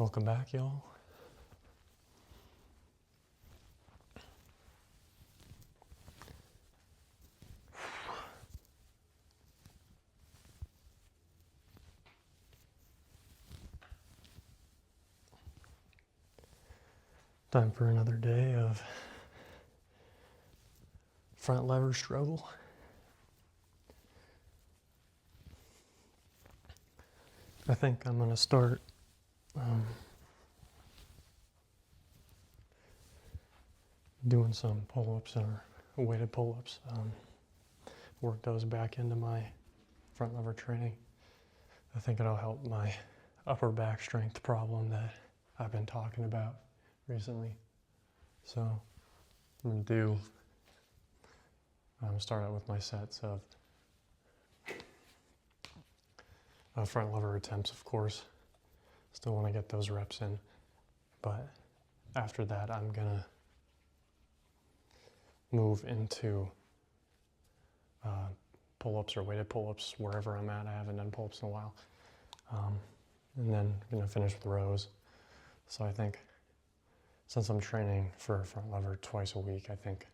Welcome back, y'all. Time for another day of front lever struggle. I think I'm going to start doing some pull-ups or weighted pull-ups. Work those back into my front lever training. I think it'll help my upper back strength problem that I've been talking about recently. So I'm going to start out with my sets of front lever attempts, of course. Still want to get those reps in, but after that I'm gonna move into pull-ups or weighted pull-ups wherever I'm at. I haven't done pull-ups in a while. And then I'm gonna finish with rows. So I think since I'm training for front lever twice a week, I think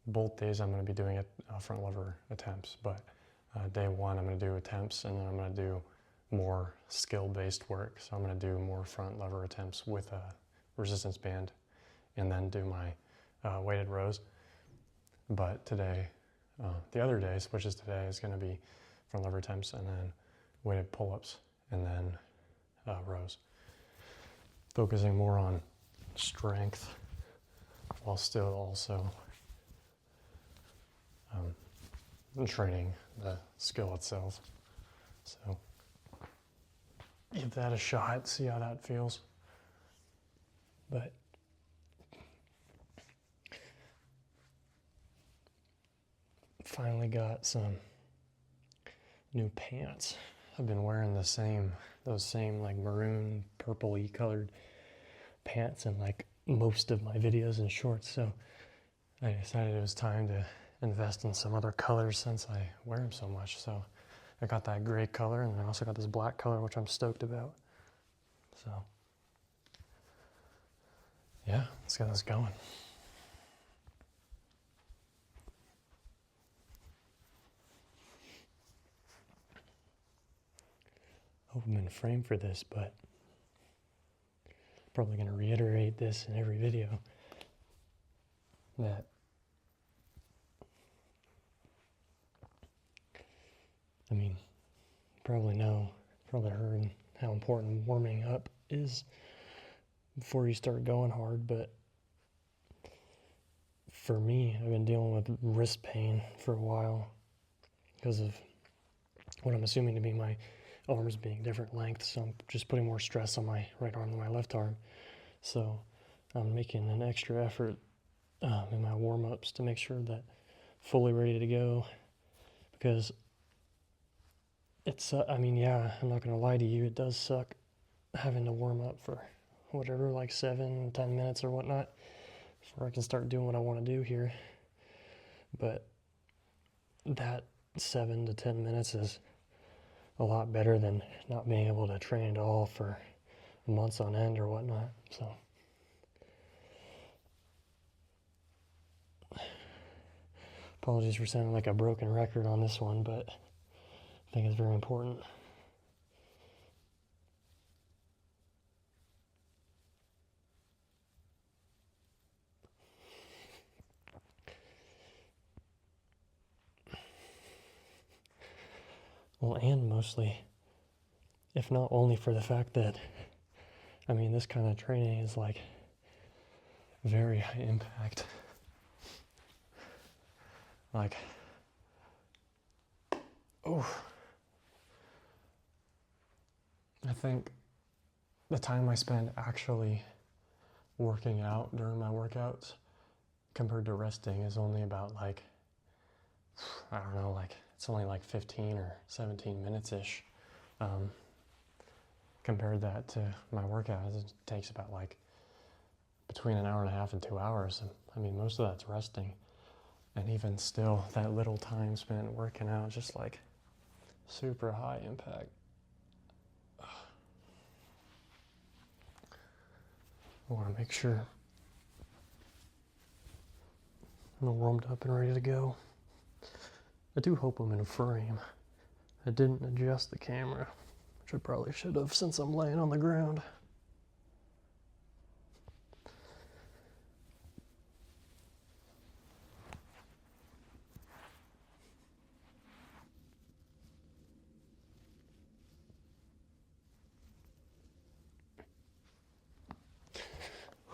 both days I'm gonna be doing front lever attempts, but day one I'm gonna do attempts, and then I'm gonna do more skill-based work. So I'm gonna do more front lever attempts with a resistance band, and then do my weighted rows. But today, the other days, which is today, is gonna be front lever attempts and then weighted pull-ups and then rows. Focusing more on strength while still also training the skill itself. So give that a shot, see how that feels. But finally got some new pants. I've been wearing those same like maroon purpley colored pants in like most of my videos and shorts, so I decided it was time to invest in some other colors since I wear them so much. So I got that gray color, and I also got this black color, which I'm stoked about. So yeah, let's get this going. Hope I'm in frame for this, but probably going to reiterate this in every video, that I mean, probably heard how important warming up is before you start going hard, but for me, I've been dealing with wrist pain for a while because of what I'm assuming to be my arms being different lengths, so I'm just putting more stress on my right arm than my left arm. So I'm making an extra effort in my warm-ups to make sure that fully ready to go, because it's, yeah, I'm not going to lie to you, it does suck having to warm up for whatever, like 7-10 minutes or whatnot before I can start doing what I want to do here. But that 7 to 10 minutes is a lot better than not being able to train at all for months on end or whatnot. So apologies for sounding like a broken record on this one, but I think it's very important. Well, and mostly, if not only for the fact that, I mean, this kind of training is like very high impact. Like, I think the time I spend actually working out during my workouts compared to resting is only about like, I don't know, like it's only like 15 or 17 minutes-ish. Compared that to my workouts, it takes about like between an hour and a half and 2 hours. I mean, most of that's resting. And even still, that little time spent working out is just like super high impact. I want to make sure I'm all warmed up and ready to go. I do hope I'm in frame. I didn't adjust the camera, which I probably should have since I'm laying on the ground.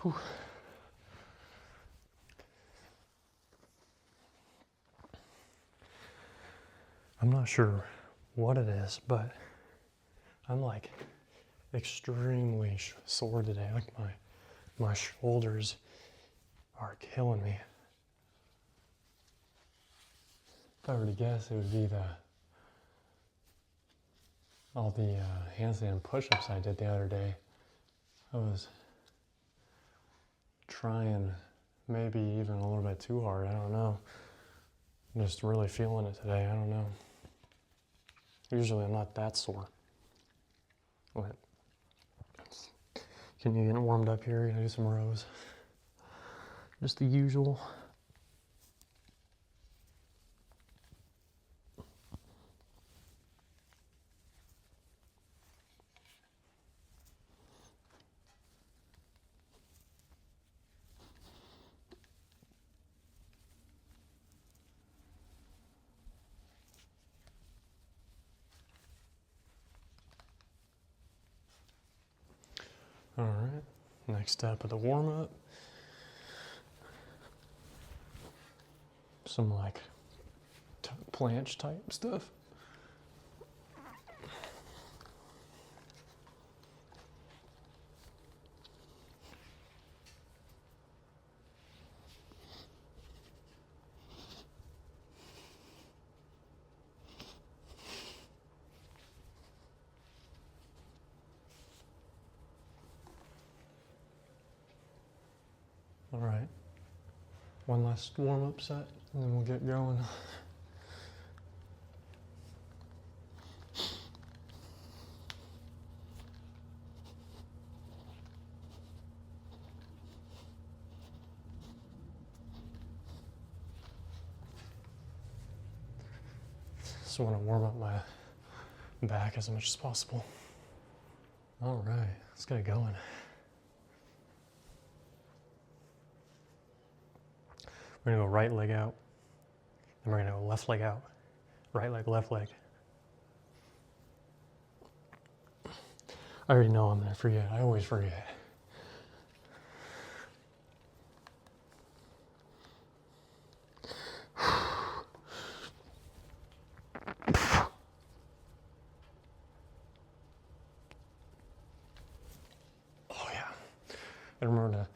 Whew. I'm not sure what it is, but I'm like extremely sore today. Like my shoulders are killing me. If I were to guess, it would be all the handstand push-ups I did the other day. I was trying maybe even a little bit too hard. I don't know. I'm just really feeling it today. I don't know. Usually I'm not that sore. But can you get warmed up here? Gonna do some rows. Just the usual. All right, next step of the warm-up. Some like planche type stuff. All right, one last warm-up set, and then we'll get going. Just want to warm up my back as much as possible. All right, let's get it going. We're gonna go right leg out, and we're gonna go left leg out. Right leg, left leg. I already know I'm gonna forget. I always forget. Oh yeah. I remember to,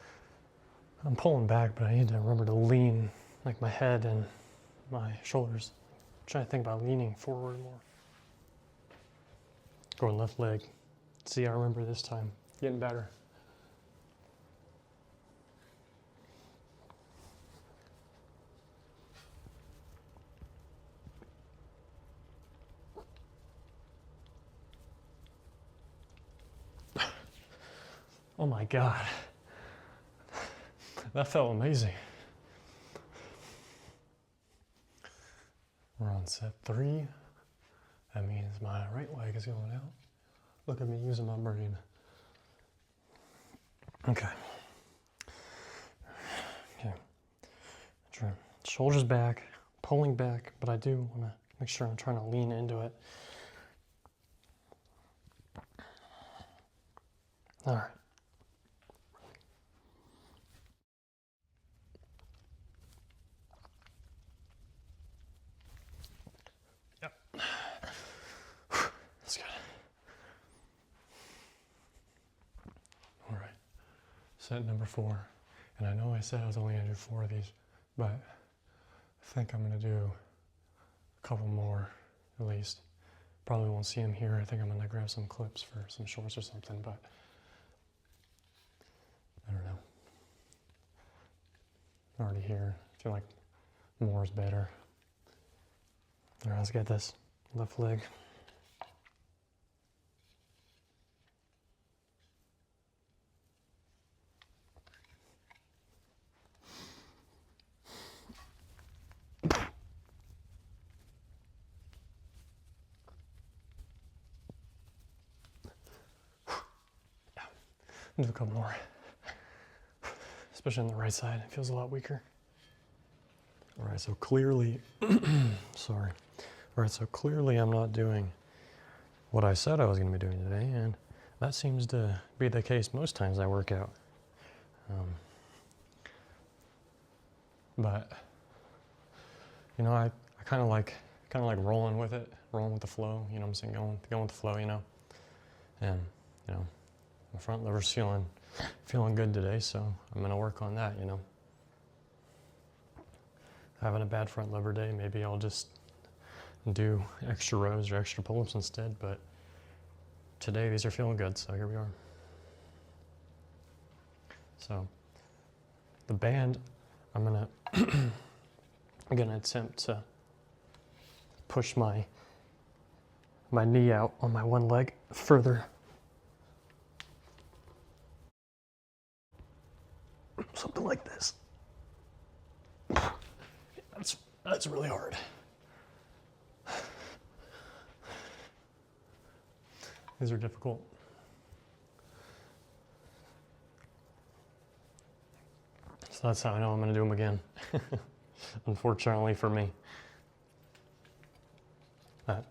I'm pulling back, but I need to remember to lean like my head and my shoulders. I'm trying to think about leaning forward more. Going left leg. See, I remember this time. Getting better. Oh my God. That felt amazing. We're on set 3. That means my right leg is going out. Look at me using my brain. Okay. Shoulders back, pulling back, but I do want to make sure I'm trying to lean into it. All right. Yep. That's good. All right. Set number 4. And I know I said I was only going to do 4 of these, but I think I'm going to do a couple more at least. Probably won't see them here. I think I'm going to grab some clips for some shorts or something, but I don't know. I'm already here. I feel like more is better. All right, let's get this. Left leg. Do a couple more. Especially on the right side, it feels a lot weaker. All right, so clearly, sorry. All right, so clearly I'm not doing what I said I was gonna be doing today, and that seems to be the case most times I work out. But you know, I kind of like rolling with it, rolling with the flow. You know what I'm saying? Going with the flow. You know, and you know, my front lever's feeling good today, so I'm gonna work on that. You know, having a bad front lever day, maybe I'll just do extra rows or extra pull-ups instead. But today these are feeling good, so here we are. So the band, I'm gonna attempt to push my knee out on my one leg further. Something like this. That's really hard. These are difficult. So that's how I know I'm going to do them again. Unfortunately for me. But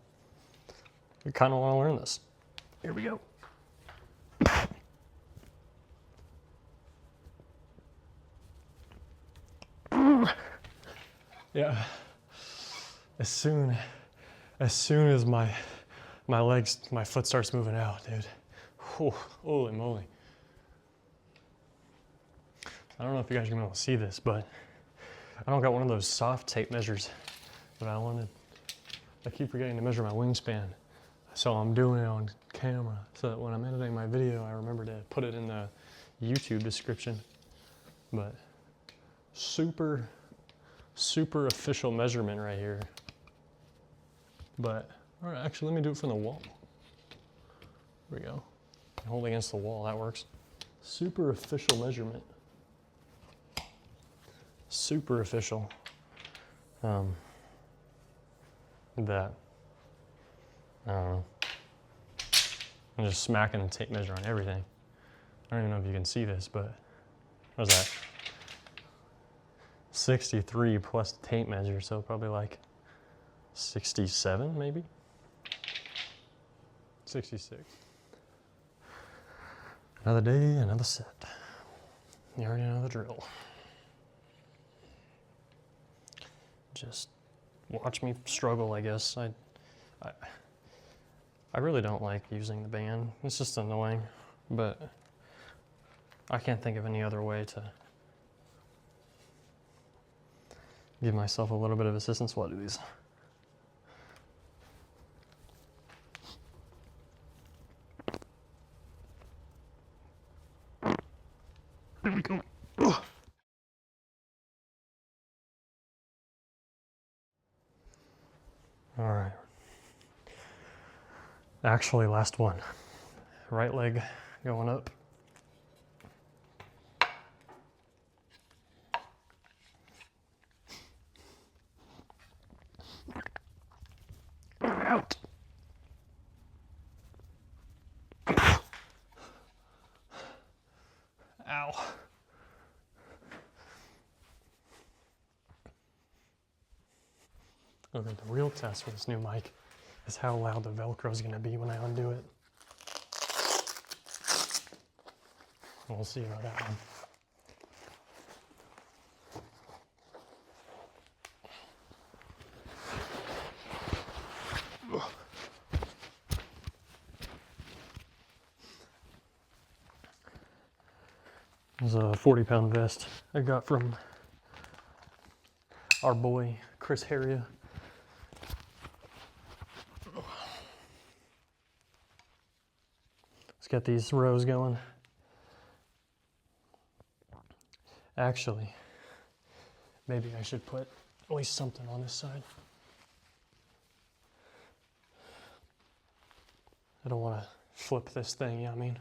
I kind of want to learn this. Here we go. Yeah. As soon as my foot starts moving out, dude. Whew, holy moly. I don't know if you guys are gonna be able to see this, but I don't got one of those soft tape measures that I wanted. I keep forgetting to measure my wingspan. So I'm doing it on camera so that when I'm editing my video, I remember to put it in the YouTube description. But super official measurement right here. But, all right, actually let me do it from the wall. There we go. Hold against the wall, that works. Super official measurement. Super official. That, I don't know. I'm just smacking the tape measure on everything. I don't even know if you can see this, but what was that? 63 plus the tape measure, so probably like 67 maybe? 66. Another day, another set. You already know the drill. Just watch me struggle, I guess. I really don't like using the band. It's just annoying, but I can't think of any other way to give myself a little bit of assistance while I do these. There we go. Ugh. All right. Actually, last one. Right leg going up. Out. Ow. Okay, the real test for this new mic is how loud the Velcro is going to be when I undo it. We'll see about that one. This is a 40-pound vest I got from our boy Chris Harria. Let's get these rows going. Actually, maybe I should put at least something on this side. I don't want to flip this thing, I mean.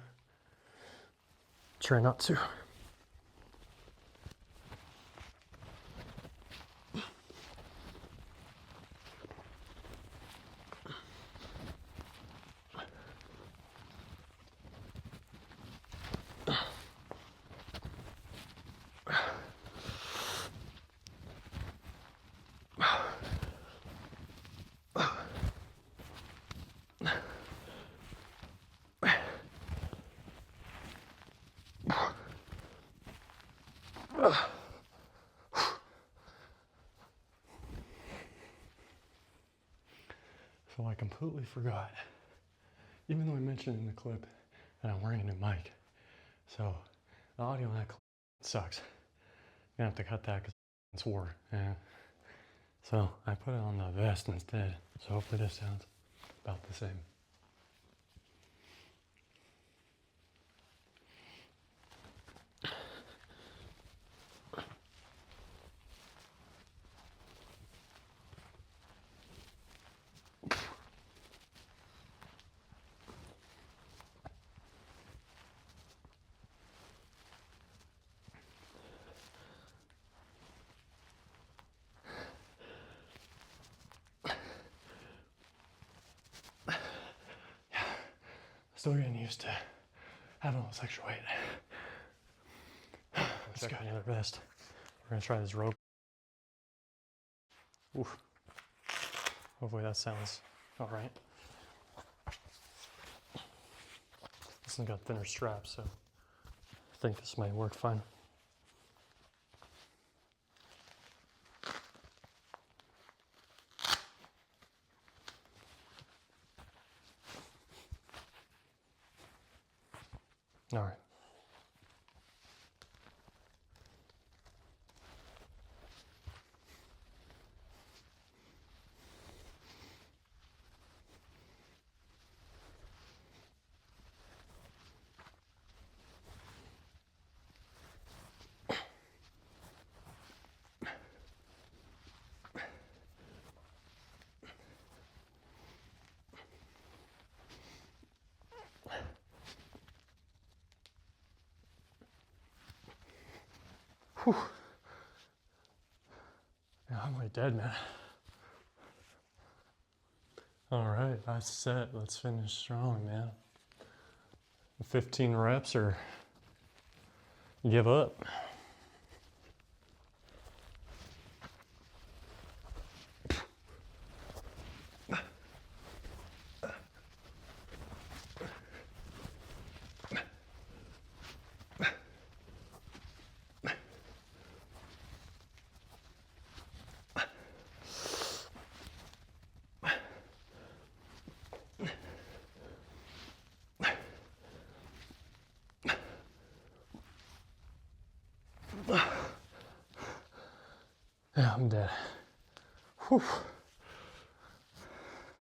Try not to. So I completely forgot, even though I mentioned in the clip that I'm wearing a new mic. So the audio on that clip sucks. I'm gonna have to cut that because it's war. Yeah. So I put it on the vest instead. So hopefully this sounds about the same. Still getting used to having all this extra weight. Let's check the other vest. We're gonna try this rope. Oof. Hopefully that sounds all right. This one's got thinner straps, so I think this might work fine. All right. Whew. Yeah, I'm like dead, man. All right, that's set. Let's finish strong, man. 15 reps or give up. Yeah, I'm dead. Whew.